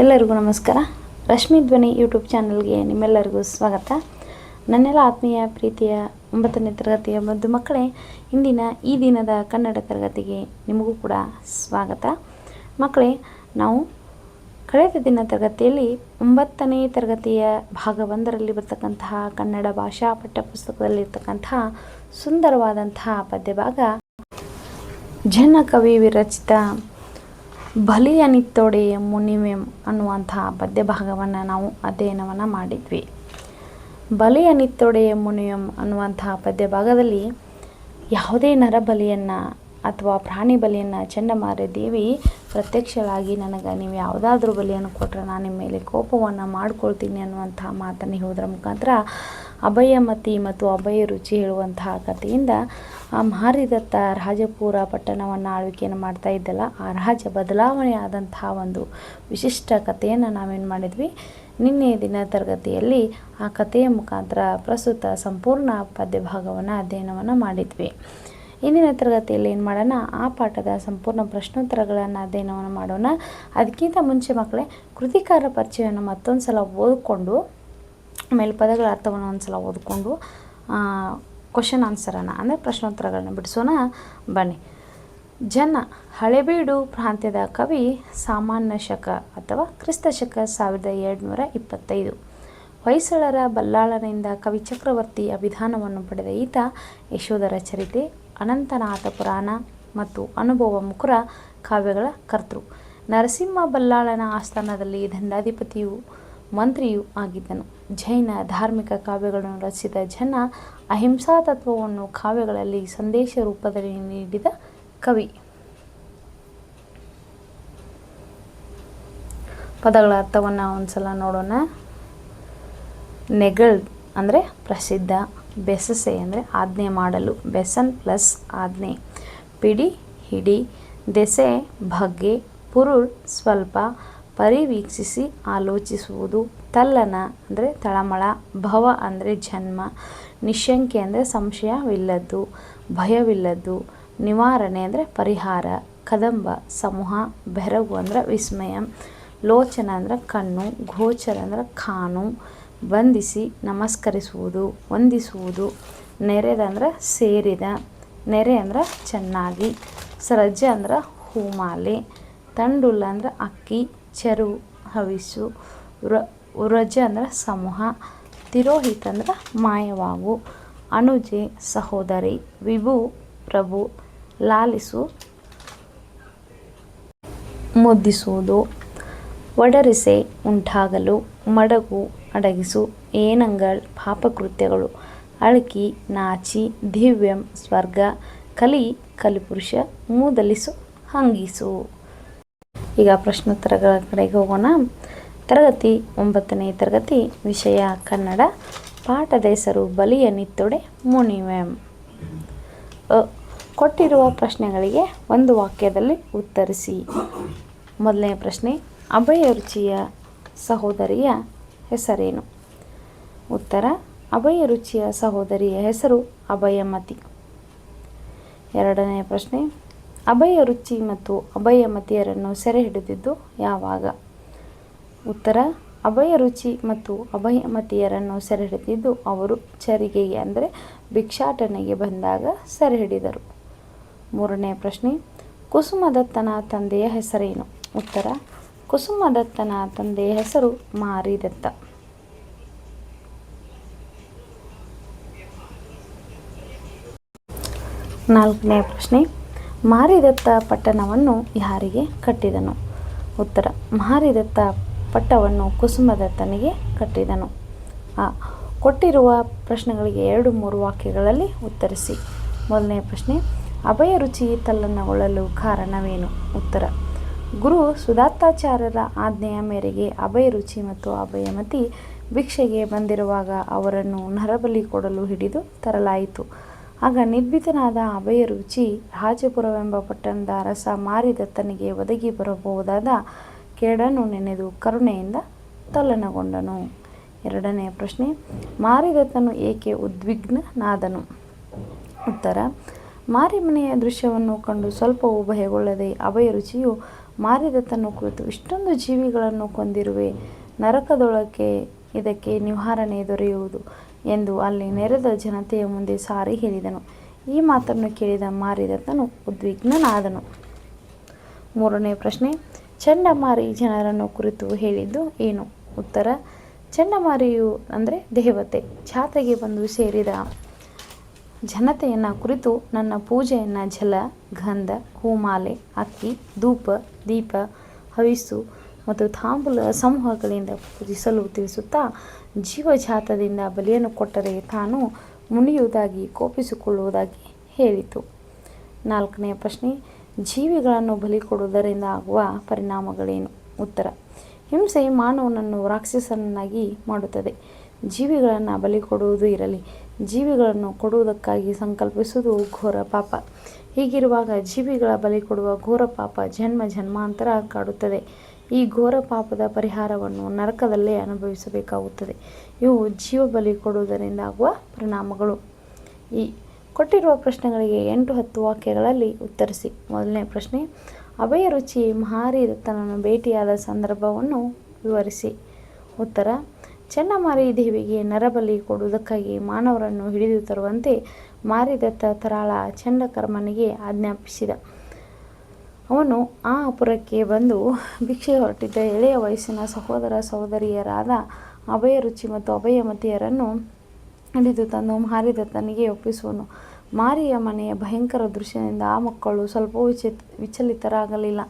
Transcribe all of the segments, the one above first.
ಎಲ್ಲರಿಗೂ ನಮಸ್ಕಾರ. ರಶ್ಮಿ ಧ್ವನಿ ಯೂಟ್ಯೂಬ್ ಚಾನಲ್ಗೆ ನಿಮ್ಮೆಲ್ಲರಿಗೂ ಸ್ವಾಗತ. ನನ್ನೆಲ್ಲ ಆತ್ಮೀಯ ಪ್ರೀತಿಯ 9ನೇ ತರಗತಿಯ ಮುದ್ದು ಮಕ್ಕಳೇ, ಇಂದಿನ ಈ ದಿನದ ಕನ್ನಡ ತರಗತಿಗೆ ನಿಮಗೂ ಕೂಡ ಸ್ವಾಗತ. ಮಕ್ಕಳೇ, ನಾವು ಕಳೆದ ದಿನ ತರಗತಿಯಲ್ಲಿ 9ನೇ ತರಗತಿಯ ಭಾಗ 1ರಲ್ಲಿ ಬರ್ತಕ್ಕಂತಹ ಕನ್ನಡ ಭಾಷಾ ಪಠ್ಯಪುಸ್ತಕದಲ್ಲಿರ್ತಕ್ಕಂತಹ ಸುಂದರವಾದಂತಹ ಪದ್ಯಭಾಗ ಜನ ಕವಿ ವಿರಚಿತ ಬಲಿಯನಿತ್ತೊಡೆಯ ಮುನಿವೆಂ ಅನ್ನುವಂತಹ ಪದ್ಯಭಾಗವನ್ನು ನಾವು ಅಧ್ಯಯನವನ್ನು ಮಾಡಿದ್ವಿ. ಬಲಿಯನಿತ್ತೊಡೆಯ ಮುನಿವೆಂ ಅನ್ನುವಂತಹ ಪದ್ಯಭಾಗದಲ್ಲಿ ಯಾವುದೇ ನರಬಲಿಯನ್ನು ಅಥವಾ ಪ್ರಾಣಿ ಬಲಿಯನ್ನು ಚಂಡಮಾರುತ ದೇವಿ ಪ್ರತ್ಯಕ್ಷವಾಗಿ ನನಗೆ ನೀವು ಯಾವುದಾದ್ರೂ ಬಲಿಯನ್ನು ಕೊಟ್ಟರೆ ನಾನು ನಿಮ್ಮ ಮೇಲೆ ಕೋಪವನ್ನು ಮಾಡ್ಕೊಳ್ತೀನಿ ಅನ್ನುವಂತಹ ಮಾತನ್ನು ಹೇಳೋದ್ರ ಮುಖಾಂತರ ಅಭಯಮತಿ ಮತ್ತು ಅಭಯ ರುಚಿ ಹೇಳುವಂತಹ ಕಥೆಯಿಂದ ಆ ಮಾರಿದತ್ತ ರಾಜಪುರ ಪಟ್ಟಣವನ್ನು ಆಳ್ವಿಕೆಯನ್ನು ಮಾಡ್ತಾ ಇದ್ದಲ್ಲ, ಆ ರಾಜ ಬದಲಾವಣೆ ಆದಂತಹ ಒಂದು ವಿಶಿಷ್ಟ ಕಥೆಯನ್ನು ನಾವೇನು ಮಾಡಿದ್ವಿ, ನಿನ್ನೆ ದಿನ ತರಗತಿಯಲ್ಲಿ ಆ ಕಥೆಯ ಮುಖಾಂತರ ಪ್ರಸ್ತುತ ಸಂಪೂರ್ಣ ಪದ್ಯಭಾಗವನ್ನು ಅಧ್ಯಯನವನ್ನು ಮಾಡಿದ್ವಿ. ಇಂದಿನ ತರಗತಿಯಲ್ಲಿ ಏನು ಮಾಡೋಣ, ಆ ಪಾಠದ ಸಂಪೂರ್ಣ ಪ್ರಶ್ನೋತ್ತರಗಳನ್ನು ಅಧ್ಯಯನವನ್ನು ಮಾಡೋಣ. ಅದಕ್ಕಿಂತ ಮುಂಚೆ ಮಕ್ಕಳೇ, ಕೃತಿಕಾರ ಪರಿಚಯವನ್ನು ಮತ್ತೊಂದು ಸಲ ಓದಿಕೊಂಡು ಆಮೇಲೆ ಪದಗಳ ಅರ್ಥವನ್ನು ಒಂದು ಸಲ ಓದಿಕೊಂಡು ಕ್ವಶನ್ ಆನ್ಸರನ್ನು ಅಂದರೆ ಪ್ರಶ್ನೋತ್ತರಗಳನ್ನು ಬಿಡಿಸೋಣ ಬನ್ನಿ. ಜನ ಹಳೆಬೀಡು ಪ್ರಾಂತ್ಯದ ಕವಿ, ಸಾಮಾನ್ಯ ಶಕ ಅಥವಾ ಕ್ರಿಸ್ತ ಶಕ 1225. ಹೊಯ್ಸಳರ ಬಲ್ಲಾಳನಿಂದ ಕವಿ ಚಕ್ರವರ್ತಿ ಅಭಿಧಾನವನ್ನು ಪಡೆದ ಈತ ಯಶೋಧರ ಚರಿತೆ, ಅನಂತನಾಥ ಪುರಾಣ ಮತ್ತು ಅನುಭವ ಮುಕುರ ಕಾವ್ಯಗಳ ಕರ್ತೃ. ನರಸಿಂಹ ಬಲ್ಲಾಳನ ಆಸ್ಥಾನದಲ್ಲಿ ದಂಡಾಧಿಪತಿಯು ಮಂತ್ರಿಯೂ ಆಗಿದ್ದನು. ಜೈನ ಧಾರ್ಮಿಕ ಕಾವ್ಯಗಳನ್ನು ರಚಿಸಿದ ಜನ ಅಹಿಂಸಾ ತತ್ವವನ್ನು ಕಾವ್ಯಗಳಲ್ಲಿ ಸಂದೇಶ ರೂಪದಲ್ಲಿ ನೀಡಿದ ಕವಿ. ಪದಗಳ ಅರ್ಥವನ್ನು ಒಂದ್ಸಲ ನೋಡೋಣ. ನೆಗಳ್ ಅಂದರೆ ಪ್ರಸಿದ್ಧ, ಬೆಸಸೆ ಅಂದರೆ ಆಜ್ಞೆ ಮಾಡಲು, ಬೆಸನ್ ಪ್ಲಸ್ ಆಜ್ಞೆ, ಪಿಡಿ ಹಿಡಿ, ದೆಸೆ ಬಗ್ಗೆ, ಪುರುಳ್ ಸ್ವಲ್ಪ, ಪರಿವೀಕ್ಷಿಸಿ ಆಲೋಚಿಸುವುದು, ತಲ್ಲನ ಅಂದರೆ ತಳಮಳ, ಭವ ಅಂದರೆ ಜನ್ಮ, ನಿಶಂಕೆ ಅಂದರೆ ಸಂಶಯವಿಲ್ಲದ್ದು, ಭಯವಿಲ್ಲದ್ದು, ನಿವಾರಣೆ ಅಂದರೆ ಪರಿಹಾರ, ಕದಂಬ ಸಮೂಹ, ಬೆರಗು ಅಂದರೆ ವಿಸ್ಮಯ, ಲೋಚನ ಅಂದರೆ ಕಣ್ಣು, ಗೋಚರ ಅಂದರೆ ಕಾನು, ವಂದಿಸಿ ನಮಸ್ಕರಿಸುವುದು, ವಂದಿಸುವುದು, ನೆರೆದ ಅಂದರೆ ಸೇರಿದ, ನೆರೆ ಅಂದರೆ ಚೆನ್ನಾಗಿ, ಸರಜ ಅಂದರೆ ಹೂಮಾಲೆ, ತಂಡುಲ ಅಂದರೆ ಅಕ್ಕಿ, ಚೆರು ಹವಿಸು, ಉರಜ ಅಂದರೆ ಸಮೂಹ, ತಿರೋಹಿತ ಅಂದರೆ ಮಾಯವಾಗು, ಅನುಜೆ ಸಹೋದರಿ, ವಿಭು ಪ್ರಭು, ಲಾಲಿಸು ಮುದ್ದಿಸುವುದು, ಒಡರಿಸೆ ಉಂಟಾಗಲು, ಮಡಗು ಅಡಗಿಸು, ಏನಂಗಳ್ ಪಾಪಕೃತ್ಯಗಳು, ಅಳ್ಕಿ ನಾಚಿ, ದಿವ್ಯಂ ಸ್ವರ್ಗ, ಕಲಿ ಕಲಿಪುರುಷ, ಮೂದಲಿಸು ಹಂಗಿಸು. ಈಗ ಪ್ರಶ್ನೋತ್ತರಗಳ ಕಡೆಗೆ ಹೋಗೋಣ. ತರಗತಿ 9ನೇ ತರಗತಿ, ವಿಷಯ ಕನ್ನಡ, ಪಾಠದ ಹೆಸರು ಬಲಿಯನಿತ್ತೊಡೆ ಮುನಿವೆಂ. ಕೊಟ್ಟಿರುವ ಪ್ರಶ್ನೆಗಳಿಗೆ ಒಂದು ವಾಕ್ಯದಲ್ಲಿ ಉತ್ತರಿಸಿ. ಮೊದಲನೇ ಪ್ರಶ್ನೆ, ಅಭಯ ರುಚಿಯ ಸಹೋದರಿಯ ಹೆಸರೇನು? ಉತ್ತರ, ಅಭಯ ರುಚಿಯ ಸಹೋದರಿಯ ಹೆಸರು ಅಭಯಮತಿ. ಎರಡನೇ ಪ್ರಶ್ನೆ, ಅಭಯ ರುಚಿ ಮತ್ತು ಅಭಯಮತಿಯರನ್ನು ಸೆರೆ ಹಿಡಿದಿದ್ದು ಯಾವಾಗ? ಉತ್ತರ, ಅಭಯ ರುಚಿ ಮತ್ತು ಅಭಯಮತಿಯರನ್ನು ಸೆರೆ ಹಿಡಿದಿದ್ದು ಅವರು ಚರಿಗೆಗೆ ಅಂದರೆ ಭಿಕ್ಷಾಟನೆಗೆ ಬಂದಾಗ ಸೆರೆ ಹಿಡಿದರು. ಮೂರನೇ ಪ್ರಶ್ನೆ, ಕುಸುಮದತ್ತನ ತಂದೆಯ ಹೆಸರೇನು? ಉತ್ತರ, ಕುಸುಮದತ್ತನ ತಂದೆಯ ಹೆಸರು ಮಾರಿದತ್ತ. ನಾಲ್ಕನೇ ಪ್ರಶ್ನೆ, ಮಾರಿದತ್ತ ಪಟ್ಟಣವನ್ನು ಯಾರಿಗೆ ಕಟ್ಟಿದನು? ಉತ್ತರ, ಮಾರಿದತ್ತ ಪಟ್ಟವನ್ನು ಕುಸುಮದತ್ತನಿಗೆ ಕಟ್ಟಿದನು. ಕೊಟ್ಟಿರುವ ಪ್ರಶ್ನೆಗಳಿಗೆ 2-3 ವಾಕ್ಯಗಳಲ್ಲಿ ಉತ್ತರಿಸಿ. ಮೊದಲನೇ ಪ್ರಶ್ನೆ, ಅಭಯ ರುಚಿ ತಲ್ಲಣಗೊಳ್ಳಲು ಕಾರಣವೇನು? ಉತ್ತರ, ಗುರು ಸುಧಾತಾಚಾರ್ಯರ ಆಜ್ಞೆಯ ಮೇರೆಗೆ ಅಭಯ ರುಚಿ ಮತ್ತು ಅಭಯಮತಿ ಭಿಕ್ಷೆಗೆ ಬಂದಿರುವಾಗ ಅವರನ್ನು ನರಬಲಿ ಕೊಡಲು ಹಿಡಿದು ತರಲಾಯಿತು. ಆಗ ನಿರ್ಭೀತನಾದ ಅಭಯ ರುಚಿ ರಾಜಪುರವೆಂಬ ಪಟ್ಟಣದ ಅರಸ ಮಾರಿದತ್ತನಿಗೆ ಒದಗಿ ಬರಬಹುದಾದ ಕೇಡನ್ನು ನೆನೆದು ಕರುಣೆಯಿಂದ ತಲ್ಲಣಗೊಂಡನು. ಎರಡನೇ ಪ್ರಶ್ನೆ, ಮಾರಿದತ್ತನು ಏಕೆ ಉದ್ವಿಗ್ನನಾದನು? ಉತ್ತರ, ಮಾರಿಮನೆಯ ದೃಶ್ಯವನ್ನು ಕಂಡು ಸ್ವಲ್ಪವೂ ಭಯಗೊಳ್ಳದೆ ಅಭಯ ರುಚಿಯು ಮಾರಿದತ್ತನ್ನು ಕುರಿತು, ಇಷ್ಟೊಂದು ಜೀವಿಗಳನ್ನು ಕೊಂದಿರುವೆ, ನರಕದೊಳಕ್ಕೆ ಇದಕ್ಕೆ ನಿವಾರಣೆ ದೊರೆಯುವುದು ಎಂದು ಅಲ್ಲಿ ನೆರೆದ ಜನತೆಯ ಮುಂದೆ ಸಾರಿ ಹೇಳಿದನು. ಈ ಮಾತನ್ನು ಕೇಳಿದ ಮಾರಿದತ್ತನು ಉದ್ವಿಗ್ನನಾದನು. 3ನೇ ಪ್ರಶ್ನೆ, ಚಂಡಮಾರಿ ಜನರನ್ನು ಕುರಿತು ಹೇಳಿದ್ದು ಏನು? ಉತ್ತರ, ಚಂಡಮಾರಿಯು ಅಂದರೆ ದೇವತೆ ಜಾತ್ರೆಗೆ ಬಂದು ಸೇರಿದ ಜನತೆಯನ್ನು ಕುರಿತು ನನ್ನ ಪೂಜೆಯನ್ನು ಜಲ, ಗಂಧ, ಹೂಮಾಲೆ, ಅಕ್ಕಿ, ಧೂಪ, ದೀಪ, ಹವಿಸ್ಸು ಮತ್ತು ತಾಂಬೂಲ ಸಮೂಹಗಳಿಂದ ಪೂಜಿಸಲು ತಿಳಿಸುತ್ತಾ, ಜೀವಜಾತದಿಂದ ಬಲಿಯನ್ನು ಕೊಟ್ಟರೆ ತಾನು ಮುನಿಯುವುದಾಗಿ ಕೋಪಿಸಿಕೊಳ್ಳುವುದಾಗಿ ಹೇಳಿತು. 4ನೇ ಪ್ರಶ್ನೆ, ಜೀವಿಗಳನ್ನು ಬಲಿ ಕೊಡುವುದರಿಂದ ಆಗುವ ಪರಿಣಾಮಗಳೇನು? ಉತ್ತರ, ಹಿಂಸೆ ಮಾನವನನ್ನು ರಾಕ್ಷಸನನ್ನಾಗಿ ಮಾಡುತ್ತದೆ. ಜೀವಿಗಳನ್ನು ಬಲಿ ಕೊಡುವುದು ಇರಲಿ, ಜೀವಿಗಳನ್ನು ಕೊಡುವುದಕ್ಕಾಗಿ ಸಂಕಲ್ಪಿಸುವುದು ಘೋರ ಪಾಪ. ಹೀಗಿರುವಾಗ ಜೀವಿಗಳ ಬಲಿ ಕೊಡುವ ಘೋರ ಪಾಪ ಜನ್ಮ ಜನ್ಮಾಂತರ ಕಾಡುತ್ತದೆ. ಈ ಘೋರ ಪಾಪದ ಪರಿಹಾರವನ್ನು ನರಕದಲ್ಲೇ ಅನುಭವಿಸಬೇಕಾಗುತ್ತದೆ. ಇವು ಜೀವ ಬಲಿ ಕೊಡುವುದರಿಂದ ಆಗುವ ಪರಿಣಾಮಗಳು. ಈ ಕೊಟ್ಟಿರುವ ಪ್ರಶ್ನೆಗಳಿಗೆ 8-10 ವಾಕ್ಯಗಳಲ್ಲಿ ಉತ್ತರಿಸಿ. 1ನೇ ಪ್ರಶ್ನೆ, ಅಭಯ ರುಚಿ ಮಾರಿದತ್ತನನ್ನು ಭೇಟಿಯಾದ ಸಂದರ್ಭವನ್ನು ವಿವರಿಸಿ. ಉತ್ತರ, ಚಂಡಮಾರಿ ದೇವಿಗೆ ನರಬಲಿ ಕೊಡುವುದಕ್ಕಾಗಿ ಮಾನವರನ್ನು ಹಿಡಿದು ತರುವಂತೆ ಮಾರಿದತ್ತ ತರಾಳ ಚಂಡಕರ್ಮನಿಗೆ ಆಜ್ಞಾಪಿಸಿದ. ಅವನು ಆ ಪುರಕ್ಕೆ ಬಂದು ಭಿಕ್ಷೆ ಹೊರಟಿದ್ದ ಎಳೆಯ ವಯಸ್ಸಿನ ಸಹೋದರ ಸಹೋದರಿಯರಾದ ಅಭಯ ರುಚಿ ಮತ್ತು ಅಭಯಮತಿಯರನ್ನು ಹಿಡಿದು ತಂದು ಮಾರಿದತ್ತನಿಗೆ ಒಪ್ಪಿಸುವನು. ಮಾರಿಯ ಮನೆಯ ಭಯಂಕರ ದೃಶ್ಯದಿಂದ ಆ ಮಕ್ಕಳು ಸ್ವಲ್ಪವೂ ವಿಚಲಿತರಾಗಲಿಲ್ಲ.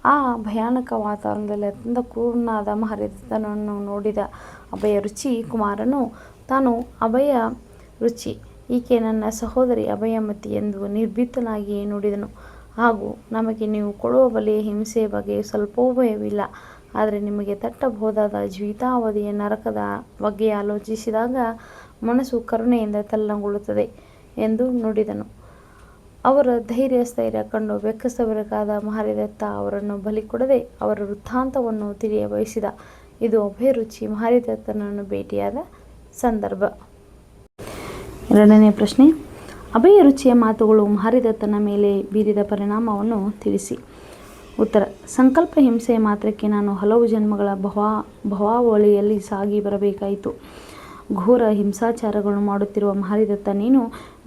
ಆ ಭಯಾನಕ ವಾತಾವರಣದಲ್ಲಿ ಅತ್ಯಂತ ಕ್ರೂರನಾದ ಮಾರಿದತ್ತನನ್ನು ನೋಡಿದ ಅಭಯ ರುಚಿ ಕುಮಾರನು ತಾನು ಅಭಯ ರುಚಿ, ಈಕೆ ನನ್ನ ಸಹೋದರಿ ಅಭಯಮತಿ ಎಂದು ನಿರ್ಭೀತನಾಗಿ ನುಡಿದನು. ಹಾಗೂ ನಮಗೆ ನೀವು ಕೊಡುವ ಬಲಿಯ ಹಿಂಸೆಯ ಬಗ್ಗೆ ಸ್ವಲ್ಪವೂ ಭಯವಿಲ್ಲ, ಆದರೆ ನಿಮಗೆ ತಟ್ಟಬಹುದಾದ ಜೀವಿತಾವಧಿಯ ನರಕದ ಬಗ್ಗೆ ಆಲೋಚಿಸಿದಾಗ ಮನಸ್ಸು ಕರುಣೆಯಿಂದ ತಲ್ಲಣಗೊಳ್ಳುತ್ತದೆ ಎಂದು ನುಡಿದನು. ಅವರ ಸ್ಥೈರ್ಯ ಕಂಡು ಬೆಕ್ಕಸಬೇಕಾದ ಮಾರಿದತ್ತ ಅವರನ್ನು ಬಲಿ ಕೊಡದೆ ಅವರ ವೃತ್ತಾಂತವನ್ನು ತಿಳಿಯ ಬಯಸಿದ. ಇದು ಅಭಯ ರುಚಿ ಮಾರಿದತ್ತನನ್ನು ಭೇಟಿಯಾದ ಸಂದರ್ಭ. 2ನೇ ಪ್ರಶ್ನೆ, ಅಭಯ ರುಚಿಯ ಮಾತುಗಳು ಮಾರಿದತ್ತನ ಮೇಲೆ ಬೀರಿದ ಪರಿಣಾಮವನ್ನು ತಿಳಿಸಿ. ಉತ್ತರ, ಸಂಕಲ್ಪ ಹಿಂಸೆಯ ಮಾತ್ರಕ್ಕೆ ನಾನು ಹಲವು ಜನ್ಮಗಳ ಭವಾವಳಿಯಲ್ಲಿ ಸಾಗಿ ಬರಬೇಕಾಯಿತು. ಘೋರ ಹಿಂಸಾಚಾರಗಳನ್ನು ಮಾಡುತ್ತಿರುವ ಮಾರಿದತ್ತ, ನೀನು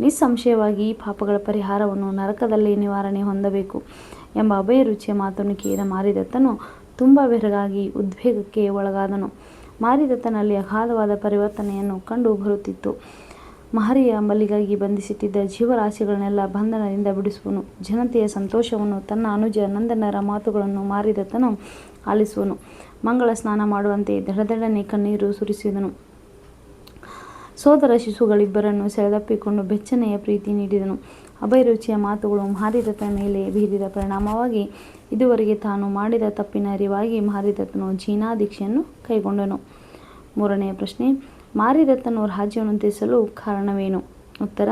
ನಿಸ್ಸಂಶಯವಾಗಿ ಈ ಪಾಪಗಳ ಪರಿಹಾರವನ್ನು ನರಕದಲ್ಲೇ ನಿವಾರಣೆ ಹೊಂದಬೇಕು ಎಂಬ ಅಭಯ ರುಚಿಯ ಮಾತನ್ನು ಕೇಳಿದ ಮಾರಿದತ್ತನು ತುಂಬ ಬೆರಗಾಗಿ ಉದ್ವೇಗಕ್ಕೆ ಒಳಗಾದನು. ಮಾರಿದತ್ತನಲ್ಲಿ ಅಗಾಧವಾದ ಪರಿವರ್ತನೆಯನ್ನು ಕಂಡು ಬರುತ್ತಿತ್ತು. ಮಾರಿಯ ಬಲಿಗಾಗಿ ಬಂಧಿಸಿಟ್ಟಿದ್ದ ಜೀವರಾಶಿಗಳನ್ನೆಲ್ಲ ಬಂಧನದಿಂದ ಬಿಡಿಸುವನು. ಜನತೆಯ ಸಂತೋಷವನ್ನು, ತನ್ನ ಅನುಜ ನಂದನರ ಮಾತುಗಳನ್ನು ಮಾರಿದತ್ತನು ಆಲಿಸುವನು. ಮಂಗಳ ಸ್ನಾನ ಮಾಡುವಂತೆ ದಡದಡನೆ ಕಣ್ಣೀರು ಸುರಿಸಿದನು. ಸೋದರ ಶಿಶುಗಳಿಬ್ಬರನ್ನು ಸೆಳೆದಪ್ಪಿಕೊಂಡು ಬೆಚ್ಚನೆಯ ಪ್ರೀತಿ ನೀಡಿದನು. ಅಭಯ ರುಚಿಯ ಮಾತುಗಳು ಮಾರಿದತ್ತನ ಮೇಲೆ ಬೀರಿದ ಪರಿಣಾಮವಾಗಿ ಇದುವರೆಗೆ ತಾನು ಮಾಡಿದ ತಪ್ಪಿನ ಅರಿವಾಗಿ ಮಾರಿದತ್ತನು ಜೀನಾದೀಕ್ಷೆಯನ್ನು ಕೈಗೊಂಡನು. 3ನೇ ಪ್ರಶ್ನೆ, ಮಾರಿದತ್ತನು ರಾಜ್ಯವನ್ನು ತ್ಯಜಿಸಲು ಕಾರಣವೇನು? ಉತ್ತರ,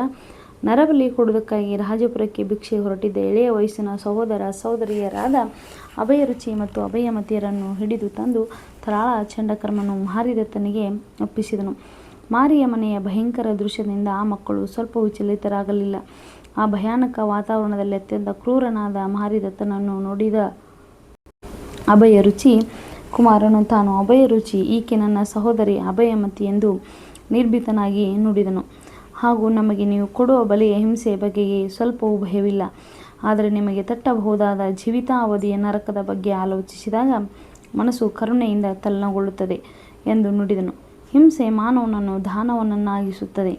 ನರಬಲಿ ಕೊಡುವುದಕ್ಕಾಗಿ ರಾಜಪುರಕ್ಕೆ ಭಿಕ್ಷೆ ಹೊರಟಿದ್ದ ಎಳೆಯ ವಯಸ್ಸಿನ ಸಹೋದರ ಸಹೋದರಿಯರಾದ ಅಭಯ ರುಚಿ ಮತ್ತು ಅಭಯಮತಿಯರನ್ನು ಹಿಡಿದು ತಂದು ತರಾಳ ಚಂಡಕರ್ಮನು ಮಾರಿದತ್ತನಿಗೆ ಒಪ್ಪಿಸಿದನು. ಮಾರಿಯ ಮನೆಯ ಭಯಂಕರ ದೃಶ್ಯದಿಂದ ಆ ಮಕ್ಕಳು ಸ್ವಲ್ಪ ವಿಚಲಿತರಾಗಲಿಲ್ಲ. ಆ ಭಯಾನಕ ವಾತಾವರಣದಲ್ಲಿ ಅತ್ಯಂತ ಕ್ರೂರನಾದ ಮಾರಿದತ್ತನನ್ನು ನೋಡಿದ ಅಭಯ ರುಚಿ ಕುಮಾರನು ತಾನು ಅಭಯ ರುಚಿ, ಈಕೆ ನನ್ನ ಸಹೋದರಿ ಅಭಯಮತಿ ಎಂದು ನಿರ್ಭೀತನಾಗಿ ನುಡಿದನು. ಹಾಗೂ ನಮಗೆ ನೀವು ಕೊಡುವ ಬಲಿಯ ಹಿಂಸೆಯ ಬಗೆಗೆ ಸ್ವಲ್ಪವೂ ಭಯವಿಲ್ಲ, ಆದರೆ ನಿಮಗೆ ತಟ್ಟಬಹುದಾದ ಜೀವಿತಾವಧಿಯ ನರಕದ ಬಗ್ಗೆ ಆಲೋಚಿಸಿದಾಗ ಮನಸ್ಸು ಕರುಣೆಯಿಂದ ತಲ್ಲಣಗೊಳ್ಳುತ್ತದೆ ಎಂದು ನುಡಿದನು. ಹಿಂಸೆ ಮಾನವನನ್ನು ದಾನವನನ್ನಾಗಿಸುತ್ತದೆ.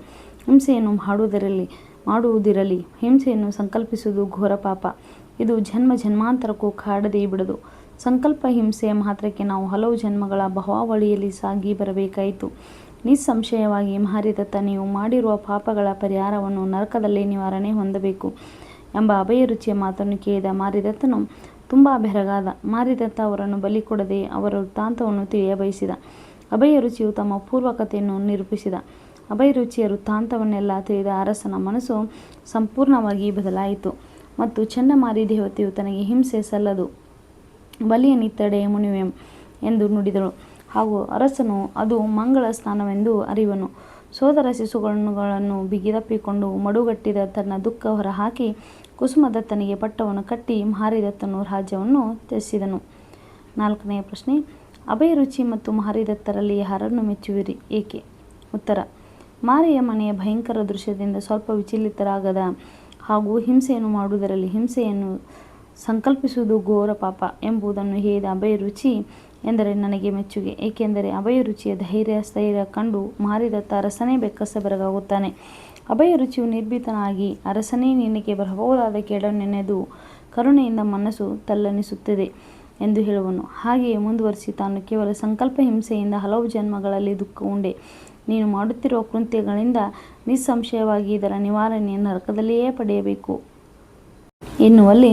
ಹಿಂಸೆಯನ್ನು ಮಾಡುವುದಿರಲಿ, ಹಿಂಸೆಯನ್ನು ಸಂಕಲ್ಪಿಸುವುದು ಘೋರ ಪಾಪ. ಇದು ಜನ್ಮ ಜನ್ಮಾಂತರಕ್ಕೂ ಕಾಡದೇ ಬಿಡದು. ಸಂಕಲ್ಪ ಹಿಂಸೆಯ ಮಾತ್ರಕ್ಕೆ ನಾವು ಹಲವು ಜನ್ಮಗಳ ಭವಾವಳಿಯಲ್ಲಿ ಸಾಗಿ ಬರಬೇಕಾಯಿತು. ನಿಸ್ಸಂಶಯವಾಗಿ ಮಾರಿದತ್ತ, ನೀವು ಮಾಡಿರುವ ಪಾಪಗಳ ಪರಿಹಾರವನ್ನು ನರಕದಲ್ಲೇ ನಿವಾರಣೆ ಹೊಂದಬೇಕು ಎಂಬ ಅಭಯ ರುಚಿಯ ಮಾತನ್ನು ಕೇಳಿದ ಮಾರಿದತ್ತನು ತುಂಬ ಬೆರಗಾದ. ಮಾರಿದತ್ತ ಅವರನ್ನು ಬಲಿ ಕೊಡದೆ ಅವರ ವೃತ್ತಾಂತವನ್ನು ತಿಳಿಯ ಬಯಸಿದ. ಅಭಯ ರುಚಿಯು ತಮ್ಮ ಪೂರ್ವಕತೆಯನ್ನು ನಿರೂಪಿಸಿದ. ಅಭಯ ರುಚಿಯ ವೃತ್ತಾಂತವನ್ನೆಲ್ಲ ತಿಳಿದ ಅರಸನ ಮನಸ್ಸು ಸಂಪೂರ್ಣವಾಗಿ ಬದಲಾಯಿತು ಮತ್ತು ಚಂಡಮಾರಿ ದೇವತೆಯು ತನಗೆ ಹಿಂಸೆ ಸಲ್ಲದು, ಬಲಿಯನ್ನಿತ್ತಡೆ ಮುನಿವೆಂ ಎಂದು ನುಡಿದಳು. ಹಾಗೂ ಅರಸನು ಅದು ಮಂಗಳ ಸ್ನಾನವೆಂದು ಅರಿವನು. ಸೋದರ ಶಿಶುಗಳನ್ನು ಬಿಗಿದಪ್ಪಿಕೊಂಡು ಮಡುಗಟ್ಟಿದ ತನ್ನ ದುಃಖ ಹೊರಹಾಕಿ ಕುಸುಮದತ್ತನಿಗೆ ಪಟ್ಟವನ್ನು ಕಟ್ಟಿ ಮಹಾರಿದತ್ತನು ರಾಜ್ಯವನ್ನು ತ್ಯಜಿಸಿದನು. 4ನೇ ಪ್ರಶ್ನೆ, ಅಭಯರುಚಿ ಮತ್ತು ಮಹಾರಿದತ್ತರಲ್ಲಿ ಯಾರನ್ನು ಮೆಚ್ಚುವಿರಿ, ಏಕೆ? ಉತ್ತರ: ಮಾರಿಯ ಮನೆಯ ಭಯಂಕರ ದೃಶ್ಯದಿಂದ ಸ್ವಲ್ಪ ವಿಚಲಿತರಾಗದ ಹಾಗೂ ಹಿಂಸೆಯನ್ನು ಮಾಡುವುದರಲ್ಲಿ ಹಿಂಸೆಯನ್ನು ಸಂಕಲ್ಪಿಸುವುದು ಘೋರ ಪಾಪ ಎಂಬುದನ್ನು ಹೇಳಿದ ಅಭಯರುಚಿ ಎಂದರೆ ನನಗೆ ಮೆಚ್ಚುಗೆ. ಏಕೆಂದರೆ ಅಭಯರುಚಿಯ ಧೈರ್ಯ ಸ್ಥೈರ್ಯ ಕಂಡು ಮಹಾರಿದತ್ತ ಅರಸನೇ ಬೆಕ್ಕಸ ಬೆರಗಾಗುತ್ತಾನೆ. ಅಭಯರುಚಿಯು ನಿರ್ಭೀತನಾಗಿ, ಅರಸನೇ, ನಿನಗೆ ಬರಬಹುದಾದ ಕೇಡನ್ನು ನೆನೆದು ಕರುಣೆಯಿಂದ ಮನಸ್ಸು ತಲ್ಲಣಿಸುತ್ತದೆ ಎಂದು ಹೇಳುವನು. ಹಾಗೆಯೇ ಮುಂದುವರಿಸಿ, ತಾನು ಕೇವಲ ಸಂಕಲ್ಪ ಹಿಂಸೆಯಿಂದ ಹಲವು ಜನ್ಮಗಳಲ್ಲಿ ದುಃಖ ಉಂಡೆ. ನೀನು ಮಾಡುತ್ತಿರುವ ಕೃತ್ಯಗಳಿಂದ ನಿಸ್ಸಂಶಯವಾಗಿ ಇದರ ನಿವಾರಣೆಯನ್ನು ನರಕದಲ್ಲಿಯೇ ಪಡೆಯಬೇಕು ಎನ್ನುವಲ್ಲಿ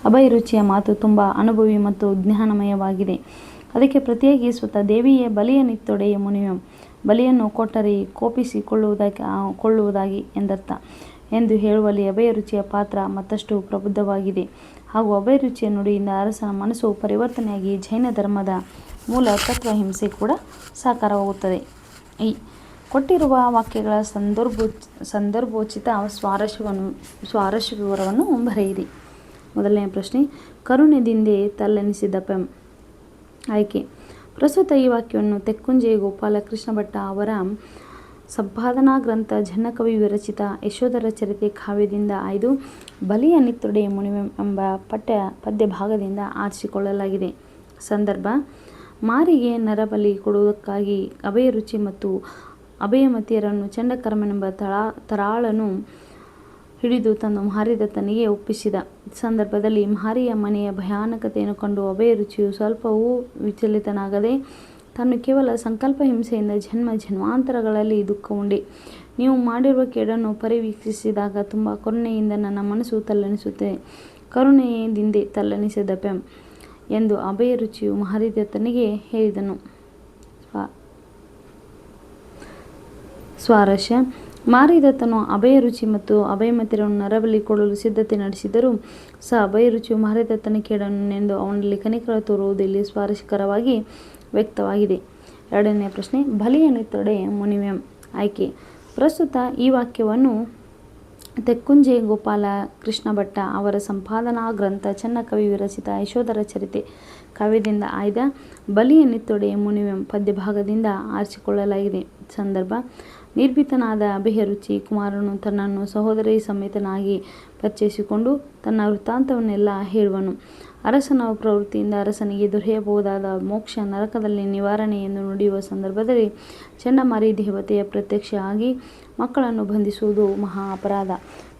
ಅಭಯರುಚಿಯ ಮಾತು ತುಂಬ ಅನುಭವಿ ಮತ್ತು ಜ್ಞಾನಮಯವಾಗಿದೆ. ಅದಕ್ಕೆ ಪ್ರತಿಯಾಗಿ ಸ್ವತಃ ದೇವಿಯೇ ಬಲಿಯನಿತ್ತೊಡೆಯ ಮುನಿಯಂ, ಬಲಿಯನ್ನು ಕೊಟ್ಟರೆ ಕೊಳ್ಳುವುದಾಗಿ ಎಂದರ್ಥ ಎಂದು ಹೇಳುವಲ್ಲಿ ಅಭಯರುಚಿಯ ಪಾತ್ರ ಮತ್ತಷ್ಟು ಪ್ರಬುದ್ಧವಾಗಿದೆ. ಹಾಗೂ ಅಭಯರುಚಿಯ ನುಡಿಯಿಂದ ಅರಸನ ಮನಸ್ಸು ಪರಿವರ್ತನೆಯಾಗಿ ಜೈನ ಧರ್ಮದ ಮೂಲ ತತ್ವ ಹಿಂಸೆ ಕೂಡ ಸಾಕಾರವಾಗುತ್ತದೆ. ಕೊಟ್ಟಿರುವ ವಾಕ್ಯಗಳ ಸಂದರ್ಭೋಚಿತ ಸ್ವಾರಸ್ಯ ವಿವರವನ್ನು ಬರೆಯಿರಿ. 1ನೇ ಪ್ರಶ್ನೆ, ಕರುಣೆದಿಂದೆ ತಲ್ಲಣಿಸಿದ ಪೆಂ. ಆಯ್ಕೆ: ಪ್ರಸ್ತುತ ಈ ವಾಕ್ಯವನ್ನು ತೆಕ್ಕುಂಜೆ ಗೋಪಾಲಕೃಷ್ಣ ಭಟ್ಟ ಅವರ ಸಂಪಾದನಾ ಗ್ರಂಥ ಜನ್ನಕವಿ ವಿರಚಿತ ಯಶೋಧರ ಚರಿತೆ ಕಾವ್ಯದಿಂದ ಆಯ್ದು ಬಲಿಯನಿತ್ತೊಡೆಯ ಮುನಿಯಂ ಎಂಬ ಪದ್ಯ ಭಾಗದಿಂದ ಆರಿಸಿಕೊಳ್ಳಲಾಗಿದೆ. ಸಂದರ್ಭ: ಮಾರಿಗೆ ನರಬಲಿ ಕೊಡುವುದಕ್ಕಾಗಿ ಅಭಯರುಚಿ ಮತ್ತು ಅಭಯಮತಿಯರನ್ನು ಚಂಡಕರ್ಮನೆಂಬ ತರಾಳನು ಹಿಡಿದು ತಂದು ಮಹಾರಿದತ್ತನಿಗೆ ಒಪ್ಪಿಸಿದ ಸಂದರ್ಭದಲ್ಲಿ ಮಾರಿಯ ಮನೆಯ ಭಯಾನಕತೆಯನ್ನು ಕಂಡು ಅಭಯರುಚಿಯು ಸ್ವಲ್ಪವೂ ವಿಚಲಿತನಾಗದೆ, ತಾನು ಕೇವಲ ಸಂಕಲ್ಪ ಹಿಂಸೆಯಿಂದ ಜನ್ಮಾಂತರಗಳಲ್ಲಿ ದುಃಖ ಉಂಡೆ. ನೀವು ಮಾಡಿರುವ ಕೇಡನ್ನು ಪರಿವೀಕ್ಷಿಸಿದಾಗ ತುಂಬ ಕರುಣೆಯಿಂದ ನನ್ನ ಮನಸ್ಸು ತಲ್ಲಣಿಸುತ್ತದೆ. ಕರುಣೆಯಿಂದ ತಲ್ಲಣಿಸಿದ ಪೆಂ ಎಂದು ಅಭಯರುಚಿಯು ಮಹಾರಿದತ್ತನಿಗೆ ಹೇಳಿದನು. ಸ್ವಾರಸ್ಯ: ಮಾರಿದತ್ತನು ಅಭಯರುಚಿ ಮತ್ತು ಅಭಯಮತಿಯರನ್ನು ನರಬಲಿ ಕೊಡಲು ಸಿದ್ಧತೆ ನಡೆಸಿದರೂ ಸಹ ಅಭಯರುಚಿಯು ಮಹಾರಿದತ್ತನ ಕೇಡನ್ನು ನೆನೆದು ಅವನಲ್ಲಿ ಕನಿಕರ ತೋರುವುದು ಇಲ್ಲಿ ಸ್ವಾರಸ್ಯಕರವಾಗಿ ವ್ಯಕ್ತವಾಗಿದೆ. 2ನೇ ಪ್ರಶ್ನೆ, ಬಲಿಯನಿತ್ತೊಡೆಯ ಮುನಿಯಂ. ಆಯ್ಕೆ: ಪ್ರಸ್ತುತ ಈ ವಾಕ್ಯವನ್ನು ತೆಕ್ಕುಂಜೆ ಗೋಪಾಲ ಕೃಷ್ಣ ಭಟ್ಟ ಅವರ ಸಂಪಾದನಾ ಗ್ರಂಥ ಚನ್ನಕವಿ ವಿರಚಿತ ಯಶೋಧರ ಚರಿತೆ ಕಾವ್ಯದಿಂದ ಆಯ್ದ ಬಲಿಯನಿತ್ತೊಡೆಯ ಮುನಿಯಂ ಪದ್ಯ ಭಾಗದಿಂದ ಆರಿಸಿಕೊಳ್ಳಲಾಗಿದೆ. ಸಂದರ್ಭ: ನಿರ್ಭೀತನಾದ ಅಭಯರುಚಿ ಕುಮಾರನು ತನ್ನನ್ನು ಸಹೋದರಿ ಸಮೇತನಾಗಿ ಪರಿಚಯಿಸಿಕೊಂಡು ತನ್ನ ವೃತ್ತಾಂತವನ್ನೆಲ್ಲ ಹೇಳುವನು. ಅರಸನ ಪ್ರವೃತ್ತಿಯಿಂದ ಅರಸನಿಗೆ ದೊರೆಯಬಹುದಾದ ಮೋಕ್ಷ ನರಕದಲ್ಲಿ ನಿವಾರಣೆ ಎಂದು ನುಡಿಯುವ ಸಂದರ್ಭದಲ್ಲಿ ಚಂಡಮಾರಿ ದೇವತೆಯ ಪ್ರತ್ಯಕ್ಷ ಆಗಿ ಮಕ್ಕಳನ್ನು ಬಂಧಿಸುವುದು ಮಹಾ ಅಪರಾಧ.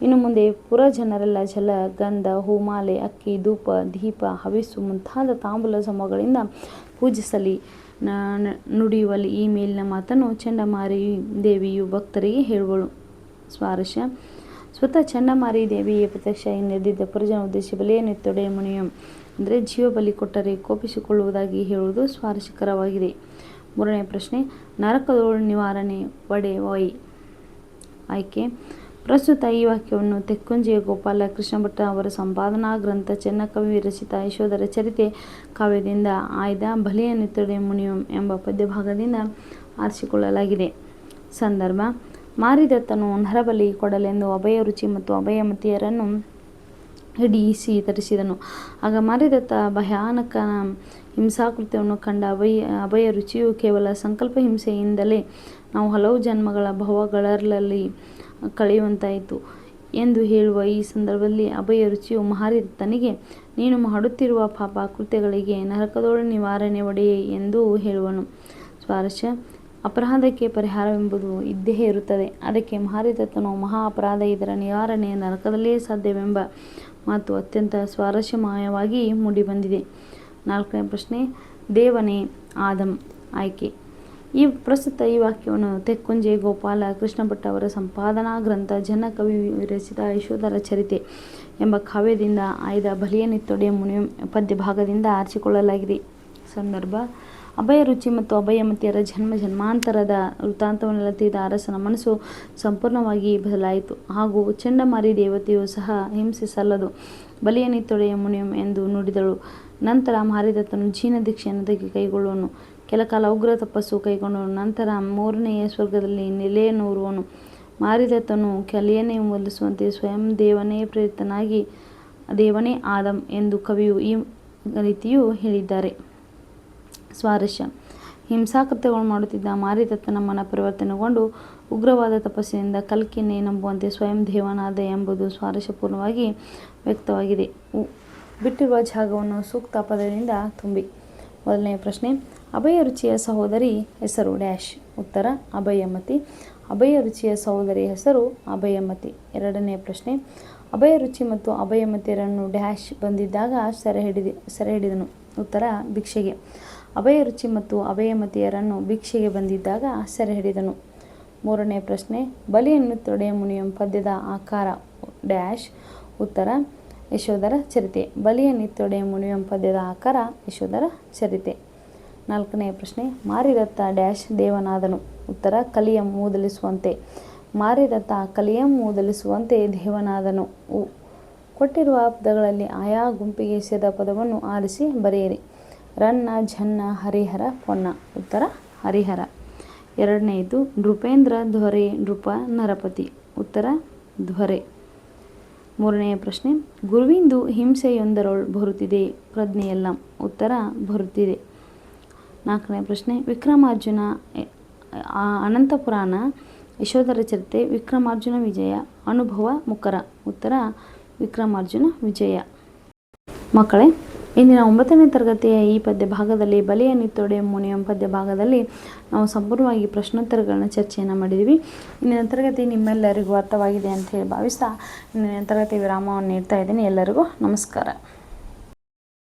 ಇನ್ನು ಮುಂದೆ ಪುರಜನರೆಲ್ಲ ಜಲ, ಗಂಧ, ಹೂಮಾಲೆ, ಅಕ್ಕಿ, ಧೂಪ, ದೀಪ, ಹವಿಸ್ಸು ಮುಂತಾದ ತಾಂಬೂಲ ಸಮೂಹಗಳಿಂದ ಪೂಜಿಸಲಿ ನುಡಿಯುವಲ್ಲಿ ಈ ಮೇಲಿನ ಮಾತನ್ನು ಚಂಡಮಾರಿ ದೇವಿಯು ಭಕ್ತರಿಗೆ ಹೇಳುವಳು. ಸ್ವಾರಸ್ಯ: ಸ್ವತಃ ಚಂಡಮಾರಿ ದೇವಿಯೇ ಪ್ರತ್ಯಕ್ಷವಾಗಿ ನೆರೆದಿದ್ದ ಪುರಜನ ಉದ್ದೇಶ ಬಲಿಯನಿತ್ತೊಡೆಯ ಮುನಿಯಂ ಅಂದರೆ ಜೀವ ಬಲಿ ಕೊಟ್ಟರೆ ಕೋಪಿಸಿಕೊಳ್ಳುವುದಾಗಿ ಹೇಳುವುದು ಸ್ವಾರಸ್ಯಕರವಾಗಿದೆ. 3ನೇ ಪ್ರಶ್ನೆ, ನರಕದೋಳು ನಿವಾರಣೆ ಒಡೆ ಒಯ್. ಆಯ್ಕೆ: ಪ್ರಸ್ತುತ ಈ ವಾಕ್ಯವನ್ನು ತೆಕ್ಕುಂಜೆ ಗೋಪಾಲ ಕೃಷ್ಣ ಭಟ್ಟ ಅವರ ಸಂಪಾದನಾ ಗ್ರಂಥ ಚನ್ನಕವಿ ವಿರಚಿತ ಯಶೋಧರ ಚರಿತೆ ಕಾವ್ಯದಿಂದ ಆಯ್ದ ಬಲಿಯನಿತ್ತೊಡೆಯ ಮುನಿಯಂ ಎಂಬ ಪದ್ಯ ಭಾಗದಿಂದ ಆರಿಸಿಕೊಳ್ಳಲಾಗಿದೆ. ಸಂದರ್ಭ: ಮಾರಿದತ್ತನು ನರಬಲಿ ಕೊಡಲೆಂದು ಅಭಯರುಚಿ ಮತ್ತು ಅಭಯಮತಿಯರನ್ನು ಹಿಡಿಸಿ ತರಿಸಿದನು. ಆಗ ಮಾರಿದತ್ತ ಭಯಾನಕ ಹಿಂಸಾಕೃತ್ಯವನ್ನು ಕಂಡ ಅಭಯರುಚಿಯು ಕೇವಲ ಸಂಕಲ್ಪ ಹಿಂಸೆಯಿಂದಲೇ ನಾವು ಹಲವು ಜನ್ಮಗಳ ಭವಗಳಲ್ಲಿ ಕಳೆಯುವಂತಾಯಿತು ಎಂದು ಹೇಳುವ ಈ ಸಂದರ್ಭದಲ್ಲಿ ಅಭಯರುಚಿಯು ಮಹಾರಿದತ್ತನಿಗೆ ನೀನು ಮಾಡುತ್ತಿರುವ ಪಾಪ ಕೃತ್ಯಗಳಿಗೆ ನರಕದೋಳು ನಿವಾರಣೆ ಒಡೆಯೇ ಎಂದು ಹೇಳುವನು. ಸ್ವಾರಸ್ಯ: ಅಪರಾಧಕ್ಕೆ ಪರಿಹಾರವೆಂಬುದು ಇದ್ದೇ ಇರುತ್ತದೆ. ಅದಕ್ಕೆ ಮಹಾರಿದತ್ತನು ಮಹಾ ಅಪರಾಧ, ಇದರ ನಿವಾರಣೆ ನರಕದಲ್ಲಿಯೇ ಸಾಧ್ಯವೆಂಬ ಮಾತು ಅತ್ಯಂತ ಸ್ವಾರಸ್ಯಮಯವಾಗಿ ಮೂಡಿಬಂದಿದೆ. 4ನೇ ಪ್ರಶ್ನೆ, ದೇವನೇ ಆದಂ. ಆಯ್ಕೆ: ಪ್ರಸ್ತುತ ಈ ವಾಕ್ಯವನ್ನು ತೆಕ್ಕುಂಜೆ ಗೋಪಾಲ ಕೃಷ್ಣ ಭಟ್ಟ ಅವರ ಸಂಪಾದನಾ ಗ್ರಂಥ ಜನ್ನಕವಿ ವಿರಚಿತ ಯಶೋಧರ ಚರಿತೆ ಎಂಬ ಕಾವ್ಯದಿಂದ ಆಯ್ದ ಬಲಿಯನಿತ್ತೊಡೆಯ ಮುನಿಯಂ ಪದ್ಯ ಭಾಗದಿಂದ ಆರಿಸಿಕೊಳ್ಳಲಾಗಿದೆ. ಸಂದರ್ಭ: ಅಭಯರುಚಿ ಮತ್ತು ಅಭಯಮತಿಯರ ಜನ್ಮಾಂತರದ ವೃತ್ತಾಂತವನ್ನೆಲ್ಲ ತಿಳಿದ ಅರಸನ ಮನಸ್ಸು ಸಂಪೂರ್ಣವಾಗಿ ಬದಲಾಯಿತು. ಹಾಗೂ ಚಂಡಮಾರಿ ದೇವತೆಯು ಸಹ ಹಿಂಸೆ ಸಲ್ಲದು, ಬಲಿಯನಿತ್ತೊಡೆಯ ಮುನಿಯಂ ಎಂದು ನುಡಿದಳು. ನಂತರ ಮಹಾರಿದತ್ತನು ಜೀನ ದೀಕ್ಷೆಯನ್ನು ಕೈಗೊಳ್ಳುವನು. ಕೆಲಕಾಲ ಉಗ್ರ ತಪಸ್ಸು ಕೈಗೊಂಡನು. ನಂತರ 3ನೇ ಸ್ವರ್ಗದಲ್ಲಿ ನೆಲೆಯನ್ನೂರುವನು. ಮಾರಿದತ್ತನು ಕಲಿಯನ್ನೇ ಒಲಿಸುವಂತೆ ಸ್ವಯಂ ದೇವನೇ ಆದಮ್ ಎಂದು ಕವಿಯು ಈ ರೀತಿಯೂ ಹೇಳಿದ್ದಾರೆ. ಸ್ವಾರಸ್ಯ: ಹಿಂಸಾಕೃತ್ಯಗಳನ್ನು ಮಾಡುತ್ತಿದ್ದ ಮಾರಿದತ್ತನ ಮನ ಪರಿವರ್ತನೆಗೊಂಡು ಉಗ್ರವಾದ ತಪಸ್ಸಿನಿಂದ ಕಲ್ಕಿಯನ್ನೇ ನಂಬುವಂತೆ ಸ್ವಯಂ ದೇವನಾದ ಎಂಬುದು ಸ್ವಾರಸ್ಯಪೂರ್ಣವಾಗಿ ವ್ಯಕ್ತವಾಗಿದೆ. ಬಿಟ್ಟಿರುವ ಜಾಗವನ್ನು ಸೂಕ್ತ ಪದದಿಂದ ತುಂಬಿ. ಮೊದಲನೆಯ ಪ್ರಶ್ನೆ: ಅಭಯ ರುಚಿಯ ಸಹೋದರಿ ಹೆಸರು ಡ್ಯಾಶ್. ಉತ್ತರ: ಅಭಯಮತಿ. ಅಭಯ ರುಚಿಯ ಸಹೋದರಿ ಹೆಸರು ಅಭಯಮತಿ. ಎರಡನೆಯ ಪ್ರಶ್ನೆ: ಅಭಯ ರುಚಿ ಮತ್ತು ಅಭಯಮತಿಯರನ್ನು ಡ್ಯಾಶ್ ಬಂದಿದ್ದಾಗ ಸೆರೆ ಹಿಡಿದನು. ಉತ್ತರ: ಭಿಕ್ಷೆಗೆ. ಅಭಯ ರುಚಿ ಮತ್ತು ಅಭಯಮತಿಯರನ್ನು ಭಿಕ್ಷೆಗೆ ಬಂದಿದ್ದಾಗ ಸೆರೆ ಹಿಡಿದನು. ಮೂರನೆಯ ಪ್ರಶ್ನೆ: ಬಲಿಯನ್ನು ತೊಡೆಯ ಮುನಿಯಂ ಪದ್ಯದ ಆಕಾರ ಡ್ಯಾಶ್. ಉತ್ತರ: ಯಶೋಧರ ಚರಿತೆ. ಬಲಿಯನ್ನು ತೊಡೆಯ ಮುನಿಯಂ ಪದ್ಯದ ಆಕಾರ ಯಶೋಧರ ಚರಿತೆ. ನಾಲ್ಕನೆಯ ಪ್ರಶ್ನೆ: ಮಾರಿದತ್ತ ಡ್ಯಾಶ್ ದೇವನಾದನು. ಉತ್ತರ: ಕಲಿಯಂ ಮೂದಲಿಸುವಂತೆ. ಮಾರಿದತ್ತ ಕಲಿಯಂ ಮೂದಲಿಸುವಂತೆ ದೇವನಾದನು. ಕೊಟ್ಟಿರುವ ಪದಗಳಲ್ಲಿ ಆಯಾ ಗುಂಪಿಗೆ ಸೇರಿದ ಪದವನ್ನು ಆರಿಸಿ ಬರೆಯಿರಿ. ರನ್ನ, ಜನ್ನ, ಹರಿಹರ, ಪೊನ್ನ. ಉತ್ತರ: ಹರಿಹರ. ಎರಡನೆಯದು: ನೃಪೇಂದ್ರ ಧ್ವರೆ ನೃಪ ನರಪತಿ. ಉತ್ತರ: ಧ್ವರೆ. ಮೂರನೆಯ ಪ್ರಶ್ನೆ: ಗುರುವಿಂದು ಹಿಂಸೆಯೊಂದರೊಳ್ ಬರುತ್ತಿದೆ ಪ್ರಜ್ಞೆಯೆಲ್ಲಂ. ಉತ್ತರ: ಬರುತ್ತಿದೆ. ನಾಲ್ಕನೆಯ ಪ್ರಶ್ನೆ: ವಿಕ್ರಮಾರ್ಜುನ ಅನಂತಪುರಾಣ ಯಶೋಧರ ಚರಿತೆ ವಿಕ್ರಮಾರ್ಜುನ ವಿಜಯ ಅನುಭವ ಮುಖರ. ಉತ್ತರ: ವಿಕ್ರಮಾರ್ಜುನ ವಿಜಯ. ಮಕ್ಕಳೇ, ಇಂದಿನ 9ನೇ ತರಗತಿಯ ಈ ಪದ್ಯ ಭಾಗದಲ್ಲಿ ಬಲಿಯ ನಿತ್ತೊಡೆ ಮುನಿಯಂ ಪದ್ಯ ಭಾಗದಲ್ಲಿ ನಾವು ಸಂಪೂರ್ಣವಾಗಿ ಪ್ರಶ್ನೋತ್ತರಗಳನ್ನ ಚರ್ಚೆಯನ್ನು ಮಾಡಿದ್ವಿ. ಇಂದಿನ ತರಗತಿ ನಿಮ್ಮೆಲ್ಲರಿಗೂ ಅರ್ಥವಾಗಿದೆ ಅಂತ ಹೇಳಿ ಭಾವಿಸ್ತಾ ಇಂದಿನ ತರಗತಿ ವಿರಾಮವನ್ನು ನೀಡ್ತಾ ಇದ್ದೀನಿ. ಎಲ್ಲರಿಗೂ ನಮಸ್ಕಾರ.